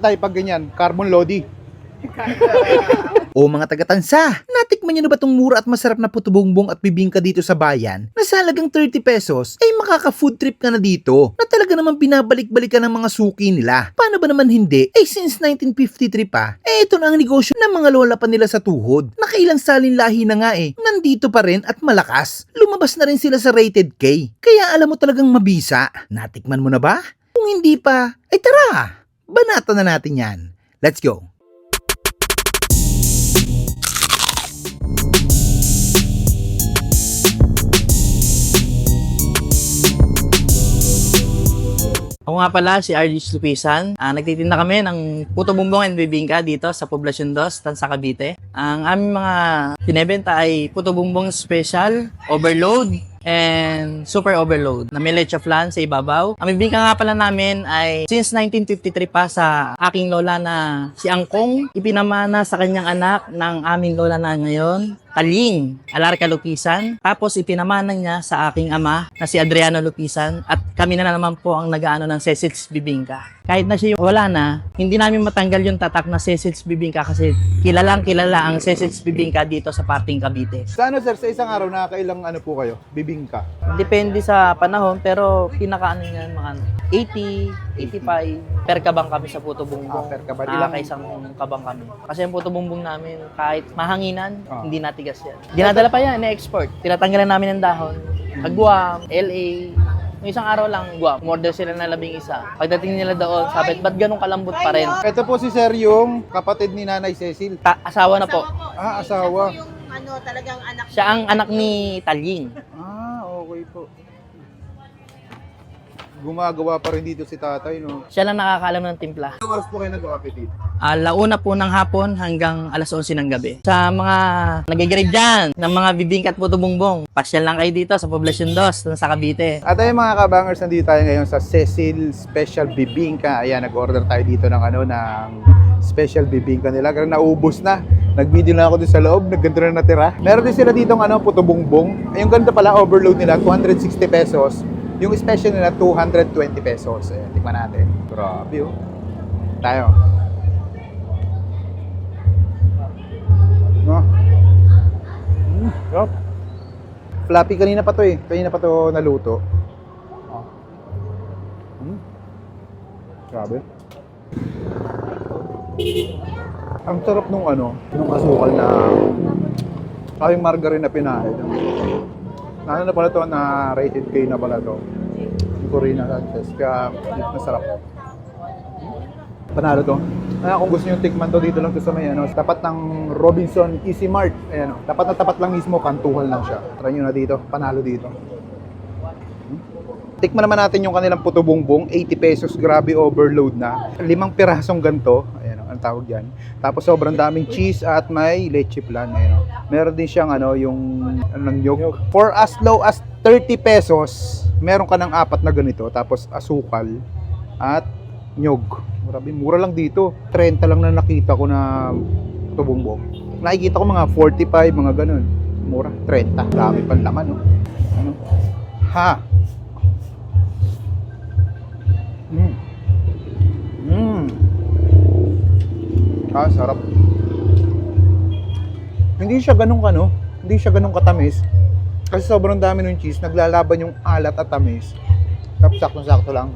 Tayo pag ganyan, carbon lodi. O mga taga-Tansa, natikman nyo na ba tong mura at masarap na puto bumbong at bibingka dito sa bayan? Na sa halagang 30 pesos, ay makaka-food trip ka na dito na talaga naman binabalik-balikan ng mga suki nila. Paano ba naman hindi? Eh since 1953 pa, eh ito na ang negosyo ng mga lola pa nila sa tuhod. Nakailang salin lahi na nga eh, nandito pa rin at malakas. Lumabas na rin sila sa Rated K. Kaya alam mo talagang mabisa. Natikman mo na ba? Kung hindi pa, ay tara! Banatan na natin yan. Let's go! Ako nga pala si RG Lupisan. Nagtitinda kami ng puto bumbong and bibingka dito sa Poblacion 2, Tansa, Cavite. Ang aming mga pinebenta ay puto bumbong special, overload, and super overload na may leche flan sa ibabaw. Ang bibingka nga pala namin ay since 1953 pa sa aking lola na si Angkong, ipinamana sa kanyang anak ng aming lola na ngayon, Taling Alarca Lupisan. Tapos ipinamana niya sa aking ama na si Adriano Lupisan at kami na naman po ang nag-aano ng Cecil's Bibingka. Kahit na siya wala na, hindi namin matanggal yung tatak na Cecil's Bibingka kasi kilalang kilala ang Cecil's Bibingka dito sa parting Cavite. Sa ano sir, sa isang araw nakakailang ano po kayo? Bibingka. Depende sa panahon pero pinakaano niyan mga 80, 85 per kabang kami sa puto bumbong. Per kabang. Ilang Isang kabang kami. Kasi ang puto bumbong namin kahit mahanginan, hindi natigas yan. Hmm. Dinadala pa yan, na-export. Tinatanggalan namin ng dahon. Guam, LA, yung isang araw lang, Guam. Umorder sila na 11. Pagdating nila doon, sabi, ba't ganun kalambot pa rin? Ito po si sir yung kapatid ni Nanay Cecil. Asawa na po. Asawa. Yung ano, talagang anak. Siya ang anak ni Taling. Okay po. Gumagawa pa rin dito si tatay, no? Siya lang nakakaalam ng timpla. Ilang oras po kayo nag-operate dito? Alauna po ng hapon hanggang alas 11 ng gabi. Sa mga nag-grade dyan ng mga bibingka at puto bumbong, pasyal lang kayo dito sa Poblacion 2, sa Cavite. At ayun mga kabangers, nandito tayo ngayon sa Cecil Special Bibingka. Ayan, nag-order tayo dito ng ng special bibingka nila. Kasi naubos na. Nag-video na ako dun sa loob, nagganto na natira. Meron din sila dito puto bumbong. Yung ganito pala, overload nila, 260 pesos. Yung special nila, 220 pesos. Ayan, tikman natin. Grabe, oh. Tayo. No? Yup. Flappy, kanina pa to eh. Kanina pa to naluto. Oh. Grabe. Ang sarap nung nung asukal na yung margarine na pinahid. Ano na pala to na rated K na pala to. Corina Sanchez. Kaya masarap. Panalo to. Kung gusto nyo tikman to, dito lang to sa may tapat ng Robinson Easy Mart. Ayan, tapat na tapat lang mismo, kantuhan lang siya. Try nyo na dito, panalo dito. Tikman naman natin yung kanilang puto bumbong, 80 pesos, grabe overload na. 5 pirasong ganito, ayan ang tawag diyan. Tapos sobrang daming cheese at may leche flan, ayan. Meron din siyang yung nyog. For as low as 30 pesos, meron ka ng 4 na ganito, tapos asukal at nyog. Grabe, mura lang dito. 30 lang na nakita ko na puto bumbong. Nakikita ko mga 45, mga ganun. Mura, 30. Dami pang laman, no? Ha? Sarap. Hindi siya ganun hindi siya ganun katamis. Kasi sobrang dami ng cheese, naglalaban yung alat at tamis. Tapos sakto-sakto lang.